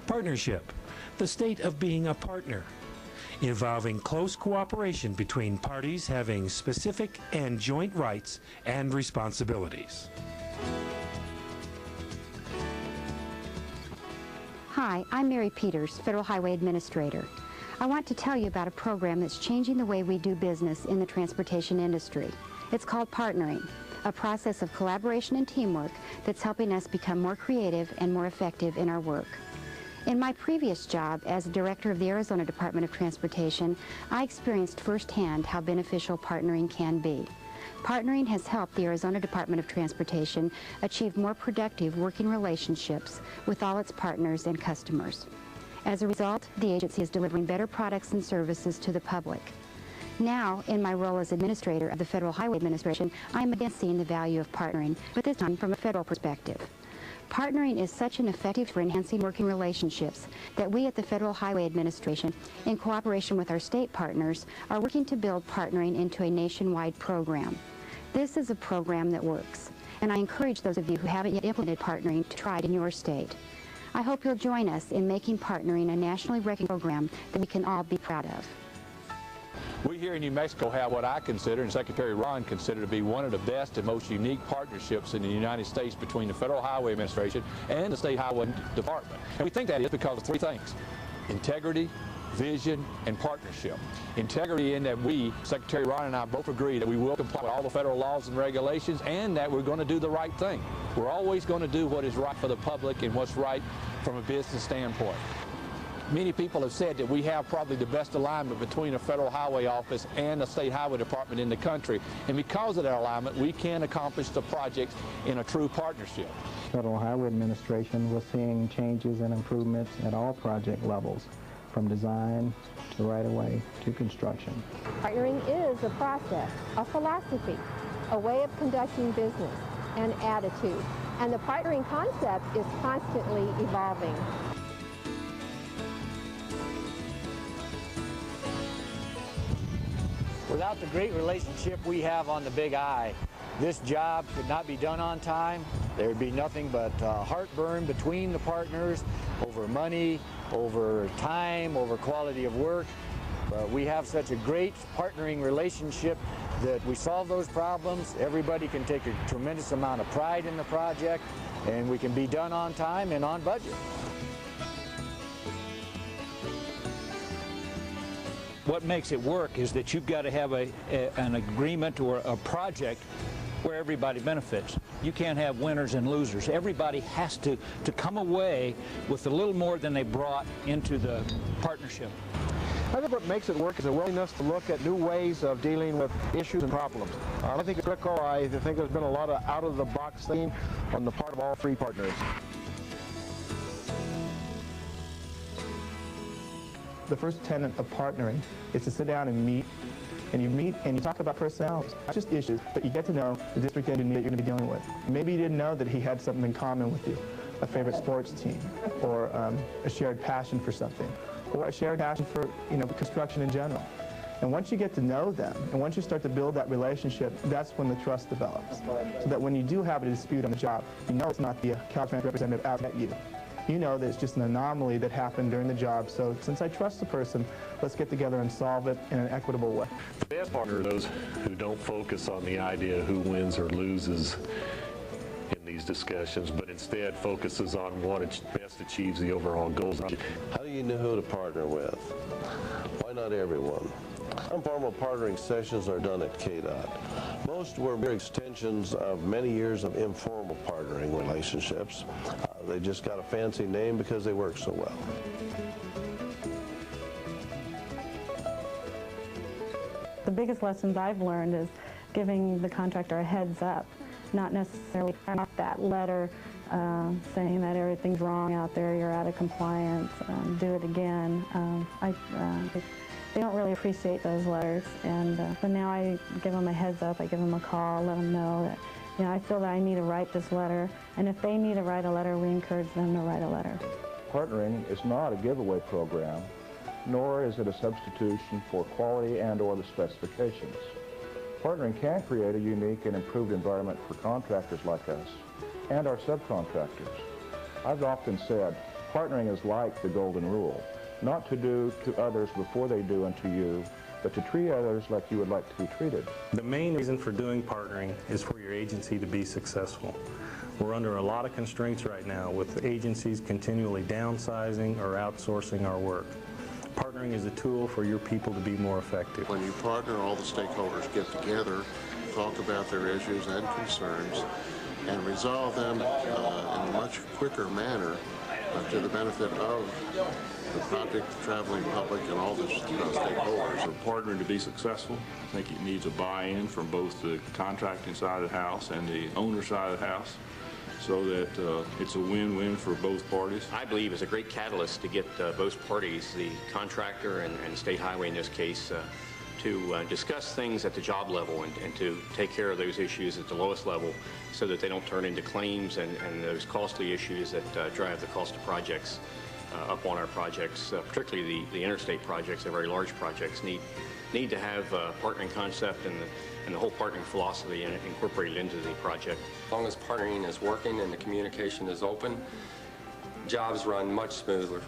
Partnership, the state of being a partner, involving close cooperation between parties having specific and joint rights and responsibilities. Hi, I'm Mary Peters, Federal Highway Administrator. I want to tell you about a program that's changing the way we do business in the transportation industry. It's called partnering, a process of collaboration and teamwork that's helping us become more creative and more effective in our work. In my previous job as Director of the Arizona Department of Transportation, I experienced firsthand how beneficial partnering can be. Partnering has helped the Arizona Department of Transportation achieve more productive working relationships with all its partners and customers. As a result, the agency is delivering better products and services to the public. Now, in my role as Administrator of the Federal Highway Administration, I'm again seeing the value of partnering, but this time from a federal perspective. Partnering is such an effective for enhancing working relationships that we at the Federal Highway Administration, in cooperation with our state partners, are working to build partnering into a nationwide program. This is a program that works, and I encourage those of you who haven't yet implemented partnering to try it in your state. I hope you'll join us in making partnering a nationally recognized program that we can all be proud of. We here in New Mexico have what I consider, and Secretary Ron considered, to be one of the best and most unique partnerships in the United States between the Federal Highway Administration and the State Highway Department. And we think that is because of three things: integrity, vision, and partnership. Integrity in that we, Secretary Ron and I, both agree that we will comply with all the federal laws and regulations and that we're going to do the right thing. We're always going to do what is right for the public and what's right from a business standpoint. Many people have said that we have probably the best alignment between a Federal Highway Office and the State Highway Department in the country. And because of that alignment, we can accomplish the projects in a true partnership. Federal Highway Administration, we're seeing changes and improvements at all project levels, from design to right-of-way to construction. Partnering is a process, a philosophy, a way of conducting business, an attitude. And the partnering concept is constantly evolving. Without the great relationship we have on the Big I, this job could not be done on time. There would be nothing but heartburn between the partners over money, over time, over quality of work. But we have such a great partnering relationship that we solve those problems. Everybody can take a tremendous amount of pride in the project, and we can be done on time and on budget. What makes it work is that you've got to have an agreement or a project where everybody benefits. You can't have winners and losers. Everybody has to come away with a little more than they brought into the partnership. I think what makes it work is a willingness to look at new ways of dealing with issues and problems. I think it's critical. I think there's been a lot of out-of-the-box thinking on the part of all three partners. The first tenet of partnering is to sit down and meet and you talk about personalities, not just issues, but you get to know the district engineer that you're going to be dealing with. Maybe you didn't know that he had something in common with you, a favorite sports team, or a shared passion for something, or a shared passion for construction in general. And once you get to know them, and once you start to build that relationship, that's when the trust develops. So that when you do have a dispute on the job, you know it's not the Caltrans representative out at you. You know that it's just an anomaly that happened during the job, so since I trust the person, let's get together and solve it in an equitable way. The best partner are those who don't focus on the idea of who wins or loses in these discussions, but instead focuses on what best achieves the overall goals. How do you know who to partner with? Why not everyone? Informal partnering sessions are done at KDOT. Most were mere extensions of many years of informal partnering relationships. They just got a fancy name because they work so well. The biggest lessons I've learned is giving the contractor a heads up, not necessarily off that letter saying that everything's wrong out there, you're out of compliance, do it again. They don't really appreciate those letters, and but now I give them a heads up, I give them a call, let them know that I feel that I need to write this letter, and if they need to write a letter, we encourage them to write a letter. Partnering is not a giveaway program, nor is it a substitution for quality and/or the specifications. Partnering can create a unique and improved environment for contractors like us and our subcontractors. I've often said, Partnering is like the golden rule, not to do to others before they do unto you, but to treat others like you would like to be treated. The main reason for doing partnering is for your agency to be successful. We're under a lot of constraints right now with agencies continually downsizing or outsourcing our work. Partnering is a tool for your people to be more effective. When you partner, all the stakeholders get together, talk about their issues and concerns, and resolve them in a much quicker manner to the benefit of the project, the traveling public, and all the stakeholders. For partnering to be successful, I think it needs a buy-in from both the contracting side of the house and the owner side of the house, so that it's a win-win for both parties. I believe it's a great catalyst to get both parties, the contractor and state highway in this case, to discuss things at the job level and to take care of those issues at the lowest level so that they don't turn into claims and those costly issues that drive the cost of projects up on our projects, particularly the interstate projects, the very large projects, need to have a partnering concept and the whole partnering philosophy incorporated into the project. As long as partnering is working and the communication is open, jobs run much smoother.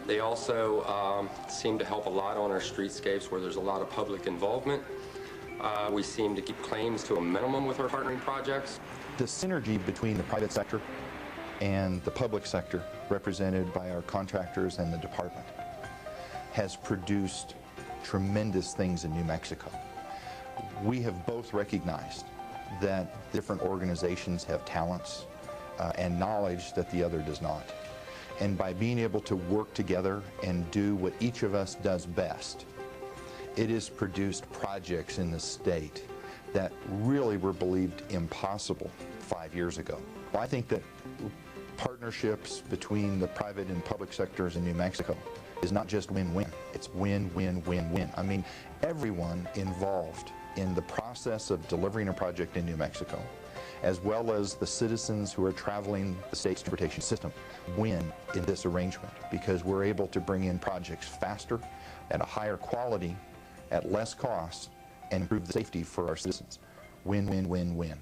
They also seem to help a lot on our streetscapes where there's a lot of public involvement. We seem to keep claims to a minimum with our partnering projects. The synergy between the private sector and the public sector, represented by our contractors and the department, has produced tremendous things in New Mexico. We have both recognized that different organizations have talents and knowledge that the other does not. And by being able to work together and do what each of us does best, it has produced projects in the state that really were believed impossible 5 years ago. I think that partnerships between the private and public sectors in New Mexico is not just win-win, it's win-win-win-win. I mean, everyone involved in the process of delivering a project in New Mexico, as well as the citizens who are traveling the state's transportation system, win in this arrangement because we're able to bring in projects faster, at a higher quality, at less cost, and improve the safety for our citizens. Win-win-win-win.